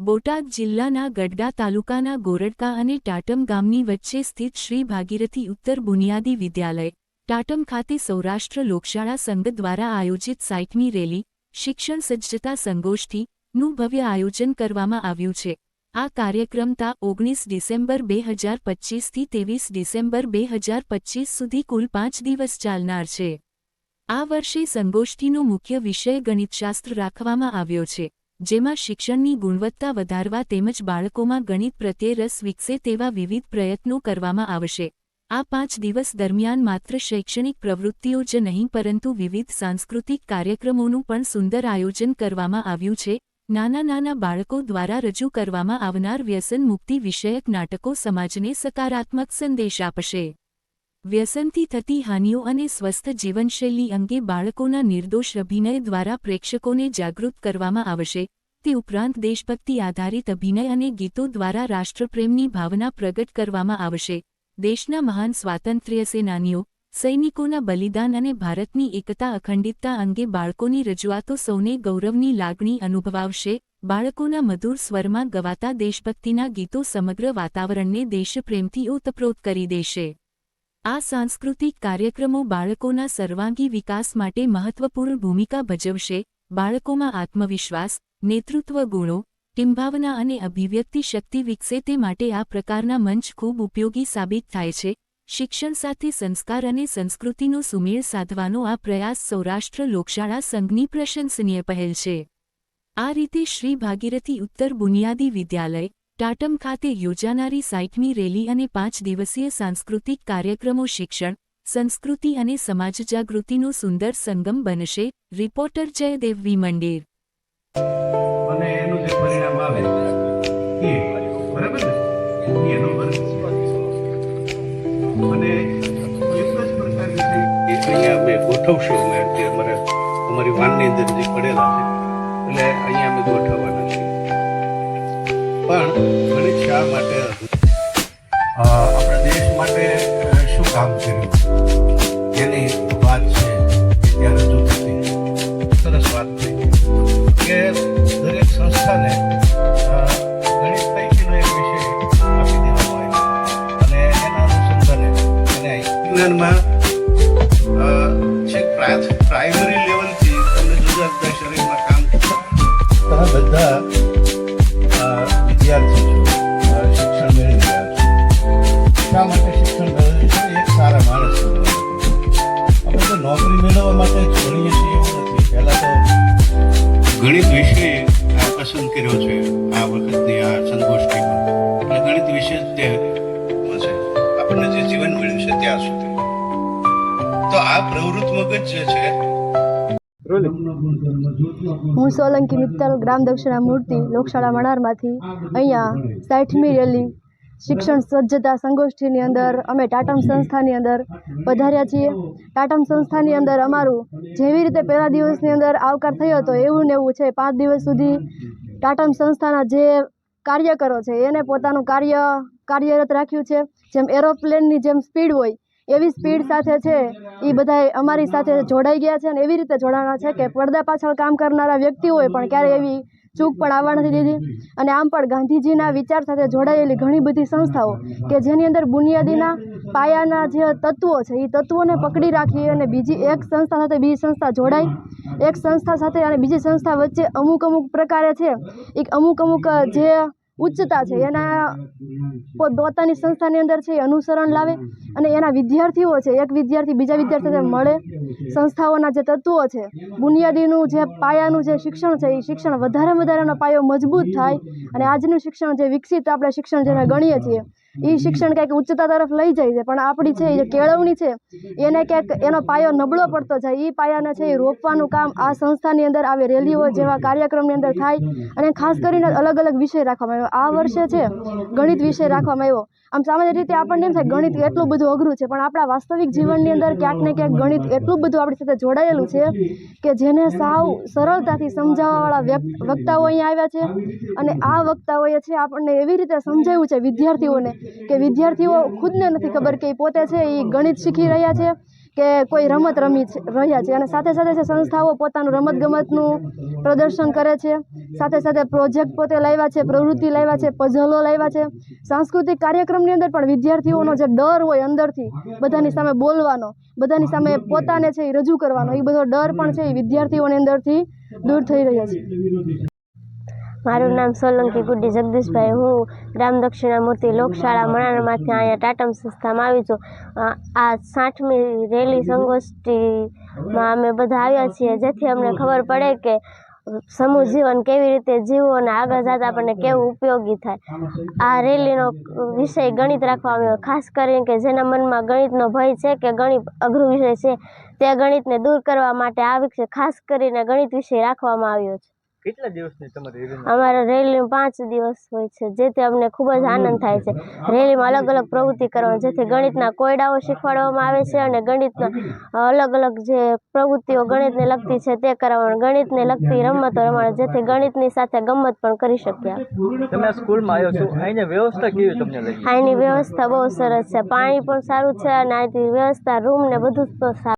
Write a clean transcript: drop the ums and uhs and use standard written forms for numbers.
બોટાદ જિલ્લાના ગઢડા તાલુકાના ગોરડકા અને ટાટમ ગામની વચ્ચે સ્થિત શ્રી ભાગીરથી ઉત્તર બુનિયાદી વિદ્યાલય ટાટમ ખાતે સૌરાષ્ટ્ર લોકશાળા સંઘ દ્વારા આયોજિત 60મી રેલી શિક્ષણ સજ્જતા સંગોષ્ઠીનું ભવ્ય આયોજન કરવામાં આવ્યું છે। આ કાર્યક્રમ તા 19 ડિસેમ્બર 2025થી 23 ડિસેમ્બર 2025 સુધી કુલ 5 દિવસ ચાલનાર છે। આ વર્ષે સંગોષ્ઠીનો મુખ્ય વિષય ગણિતશાસ્ત્ર રાખવામાં આવ્યો છે, જેમાં શિક્ષણની ગુણવત્તા વધારવા તેમજ બાળકોમાં ગણિત પ્રત્યે રસ વિકસે તેવા વિવિધ પ્રયત્નો કરવામાં આવશે। આ 5 દિવસ દરમિયાન માત્ર શૈક્ષણિક પ્રવૃત્તિઓ જ નહીં પરંતુ વિવિધ સાંસ્કૃતિક કાર્યક્રમોનું પણ સુંદર આયોજન કરવામાં આવ્યું છે। નાના બાળકો દ્વારા રજૂ કરવામાં આવનાર વ્યસન મુક્તિ વિષયક નાટકો સમાજને સકારાત્મક સંદેશ આપશે। વ્યસનથી થતી હાનિઓ અને સ્વસ્થ જીવનશૈલી અંગે બાળકોના નિર્દોષ અભિનય દ્વારા પ્રેક્ષકોને જાગૃત કરવામાં આવશે। તે ઉપરાંત દેશભક્તિ આધારિત અભિનય અને ગીતો દ્વારા રાષ્ટ્રપ્રેમની ભાવના પ્રગટ કરવામાં આવશે। દેશના મહાન સ્વાતંત્ર્ય સેનાનીઓ, સૈનિકોના બલિદાન અને ભારતની એકતા અખંડિતતા અંગે બાળકોની રજૂઆતો સૌને ગૌરવની લાગણી અનુભવાવશે। બાળકોના મધુર સ્વરમાં ગવાતા દેશભક્તિના ગીતો સમગ્ર વાતાવરણને દેશપ્રેમથી ઓતપ્રોત કરી દેશે। આ સાંસ્કૃતિક કાર્યક્રમો બાળકોના સર્વાંગી વિકાસ માટે મહત્વપૂર્ણ ભૂમિકા ભજવશે। બાળકોમાં આત્મવિશ્વાસ, નેતૃત્વ ગુણો, ટીમભાવના અને અભિવ્યક્તિ શક્તિ વિકસે તે માટે આ પ્રકારના મંચ ખૂબ ઉપયોગી સાબિત થાય છે। શિક્ષણ સાથે સંસ્કાર અને સંસ્કૃતિનો સુમેળ સાધવાનો આ પ્રયાસ સૌરાષ્ટ્ર લોકશાળા સંઘની પ્રશંસનીય પહેલ છે। આ રીતે શ્રી ભાગીરથી ઉત્તર બુનિયાદી વિદ્યાલય ટાટમ ખાતે યોજાનારી 60મી રેલી અને 5 દિવસીય સાંસ્કૃતિક કાર્યક્રમો શિક્ષણ, સંસ્કૃતિ અને સમાજ જાગૃતિનો સુંદર સંગમ બનશે। રિપોર્ટર જયદેવ વી મંડેર। અને એનું જે પરિણામ આવે એ બરાબર ને એનો અને એક જ પ્રકારની અહીંયા અમે ગોઠવશું કે અમારી વાનની અંદર જે પડેલા છે એટલે અહીંયા અમે ગોઠવવાના છીએ। પણ ગણિત શા માટે આપણા દેશ માટે શું કામ કર્યું એની વાત છે ત્યાં રજૂ થતી સરસ વાત થઈ કે દરેક સંસ્થાને ગણિત પૈકીનો એક વિષય આપી દેવામાં આવ્યો અને એના અનુસંધાને એને વિજ્ઞાનમાં છેક પ્રાઇમરી લેવલથી તમને જુદા જુદા શરીરમાં કામ કરતા બધા વિદ્યાર્થી છો શિક્ષણ મેળવી રહ્યા છો। શા માટે શિક્ષણ મેળવ્યું છે? એક સારા માણસ આપણે તો નોકરી મેળવવા માટે જ ભણીએ છીએ એવું નથી। પહેલાં તો ગણિત વિષય પસંદ કર્યો છે આ વખતની આ સંગોષ્ઠીમાં એટલે ગણિત વિશે જ તે છે આપણને જે જીવન મળ્યું છે ત્યાં સુધી। તો આ પ્રવૃત્ત મગજ જે છે હું સોલંકી મિત્તલ ગ્રામ દક્ષિણા મૂર્તિ લોકશાળા મણારમાંથી અહીંયા 60મી રેલી શિક્ષણ સજ્જતા સંગોષ્ઠીની અંદર અમે ટાટમ સંસ્થાની અંદર પધાર્યા છીએ। ટાટમ સંસ્થાની અંદર અમારું જેવી રીતે પહેલા દિવસની અંદર આવકાર થયો હતો એવું ને એવું છે। 5 દિવસ સુધી ટાટમ સંસ્થાના જે કાર્યકરો છે એને પોતાનું કાર્યરત રાખ્યું છે। જેમ એરોપ્લેનની જેમ સ્પીડ હોય એવી સ્પીડ સાથે છે એ બધા અમારી સાથે જોડાઈ ગયા છે અને એવી રીતે જોડાણા છે કે પડદા પાછળ કામ કરનારા વ્યક્તિ હોય પણ ક્યારેય એવી ચૂક પણ આવવા નથી દીધી। અને આમ પણ ગાંધીજીના વિચાર સાથે જોડાયેલી ઘણી બધી સંસ્થાઓ કે જેની અંદર બુનિયાદીના પાયાના જે તત્વો છે એ તત્વોને પકડી રાખી અને બીજી એક સંસ્થા સાથે બીજી સંસ્થા જોડાય, એક સંસ્થા સાથે અને બીજી સંસ્થા વચ્ચે અમુક પ્રકારે છે એક અમુક જે ઉચ્ચતા છે એના પોતાની સંસ્થાની અંદર છે એ અનુસરણ લાવે અને એના વિદ્યાર્થીઓ છે એક વિદ્યાર્થી બીજા વિદ્યાર્થી સાથે મળે। સંસ્થાઓના જે તત્વો છે બુનિયાદીનું જે પાયાનું જે શિક્ષણ છે એ શિક્ષણ વધારેનો પાયો મજબૂત થાય અને આજનું શિક્ષણ જે વિકસિત આપણે શિક્ષણ જેને ગણીએ છીએ એ શિક્ષણ કંઈક ઉચ્ચતા તરફ લઈ જાય છે પણ આપણી છે એ કેળવણી છે એને ક્યાંક એનો પાયો નબળો પડતો જાય એ પાયાને છે એ રોપવાનું કામ આ સંસ્થાની અંદર આવે રેલીઓ જેવા કાર્યક્રમની અંદર થાય। અને ખાસ કરીને અલગ અલગ વિષય રાખવામાં આવ્યો। આ વર્ષે છે ગણિત વિષય રાખવામાં આવ્યો। આમ સામાન્ય રીતે આપણને એમ થાય ગણિત એટલું બધું અઘરું છે પણ આપણા વાસ્તવિક જીવનની અંદર ક્યાંક ને ક્યાંક ગણિત એટલું બધું આપણી સાથે જોડાયેલું છે કે જેને સાવ સરળતાથી સમજાવવાવાળા વક્તાઓ અહીંયા આવ્યા છે। અને આ વક્તાઓએ છે આપણને એવી રીતે સમજાવ્યું છે વિદ્યાર્થીઓને કે વિદ્યાર્થીઓ ખુદને નથી ખબર કે પોતે છે એ ગણિત શીખી રહ્યા છે કે કોઈ રમત રહ્યા છે. અને સાથે સાથે જે સંસ્થાઓ પોતાનું રમતગમતનું પ્રદર્શન કરે છે, સાથે સાથે પ્રોજેક્ટ પોતે લાવ્યા છે, પ્રવૃત્તિ લાવ્યા છે, પઝલો લાવ્યા છે. સાંસ્કૃતિક કાર્યક્રમની અંદર પણ વિદ્યાર્થીઓનો જે ડર હોય અંદરથી બધાની સામે બોલવાનો, બધાની સામે પોતાને છે એ રજૂ કરવાનો, એ બધો ડર પણ છે એ વિદ્યાર્થીઓની અંદરથી દૂર થઈ રહ્યા છે. મારું નામ સોલંકી ગુડ્ડી જગદીશભાઈ. હું ગ્રામ દક્ષિણામૂર્તિ લોકશાળા મણારમાંથી અહીંયા ટાટમ સંસ્થામાં આવી છું. આ 60મી રેલી સંગોષ્ઠીમાં અમે બધા આવ્યા છીએ, જેથી અમને ખબર પડે કે સમૂહ જીવન કેવી રીતે જીવવું અને આગળ જતાં આપણને કેવું ઉપયોગી થાય. આ રેલીનો વિષય ગણિત રાખવામાં આવ્યો, ખાસ કરીને કે જેના મનમાં ગણિતનો ભય છે કે ગણિત અઘરું વિષય છે, તે ગણિતને દૂર કરવા માટે આ વિષય ખાસ કરીને ગણિત વિષય રાખવામાં આવ્યો છે. કેટલા દિવસની તમારી રેલી? અમારા રેલીમાં 5 દિવસ હોય છે, જેથી અમને ખૂબ જ આનંદ થાય છે. રેલીમાં અલગ અલગ પ્રવૃત્તિ કરવાની, જેથી ગણિતના કોયડાઓ શીખવાડવામાં આવે છે અને ગણિતના અલગ અલગ જે પ્રવૃત્તિઓ ગણિતને લગતી છે તે કરાવવાની, ગણિતને લગતી રમતો રમાડવાની, જેથી ગણિતની સાથે ગમત પણ કરી શકીએ. તમે આ સ્કૂલમાં આવ્યો છો, અહીંની વ્યવસ્થા કેવી તમને લાગી? અહીંની વ્યવસ્થા બહુ સરસ છે, પાણી પણ સારું છે અને અહીંની વ્યવસ્થા રૂમ ને બધું જ સારું.